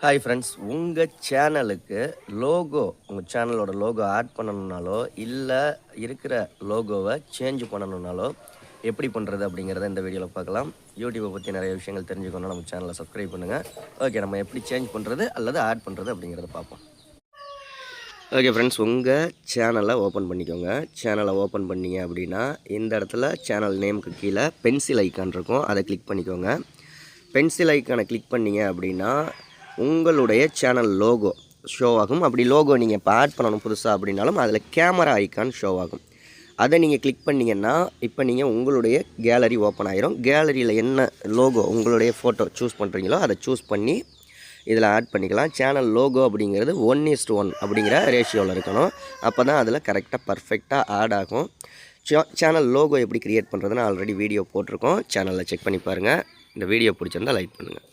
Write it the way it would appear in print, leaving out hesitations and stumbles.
Hi friends, உங்கள் சேனலுக்கு logo உங்கள் சேனலோட லோகோ ஆட் பண்ணணுன்னாலோ இல்லை இருக்கிற லோகோவை சேஞ்ச் பண்ணணுன்னாலோ எப்படி பண்ணுறது அப்படிங்கிறத இந்த வீடியோவில் பார்க்கலாம். யூடியூப்பை பற்றி நிறைய விஷயங்கள் தெரிஞ்சுக்கணும். நம்ம சேனலை சப்ஸ்கிரைப் பண்ணுங்கள். ஓகே, நம்ம எப்படி சேஞ்ச் பண்ணுறது அல்லது ஆட் பண்ணுறது அப்படிங்கிறத பார்ப்போம். ஓகே ஃப்ரெண்ட்ஸ், உங்கள் சேனலை ஓப்பன் பண்ணிக்கோங்க. சேனலை ஓப்பன் பண்ணிங்க அப்படின்னா இந்த இடத்துல சேனல் நேமுக்கு கீழே பென்சில் ஐக்கான் இருக்கும், அதை கிளிக் பண்ணிக்கோங்க. பென்சில் ஐக்கானை கிளிக் பண்ணிங்க அப்படின்னா உங்களுடைய சேனல் லோகோ ஷோ ஆகும். அப்படி லோகோ நீங்கள் இப்போ ஆட் பண்ணணும் புதுசாக அப்படின்னாலும் அதில் கேமரா ஐக்கான் ஷோ ஆகும். அதை நீங்கள் கிளிக் பண்ணிங்கன்னா இப்போ நீங்கள் உங்களுடைய கேலரி ஓப்பன் ஆகிரும். கேலரியில் என்ன லோகோ உங்களுடைய ஃபோட்டோ சூஸ் பண்ணுறீங்களோ அதை சூஸ் பண்ணி இதில் ஆட் பண்ணிக்கலாம். சேனல் லோகோ அப்படிங்கிறது 1:1 அப்படிங்கிற ரேஷியோவில் இருக்கணும். அப்போ தான் அதில் கரெக்டாக பர்ஃபெக்டாக ஆட் ஆகும். சேனல் லோகோ எப்படி க்ரியேட் பண்ணுறதுன்னு ஆல்ரெடி வீடியோ போட்டிருக்கோம். சேனலில் செக் பண்ணி பாருங்கள். இந்த வீடியோ பிடிச்சிருந்தால் லைக் பண்ணுங்கள்.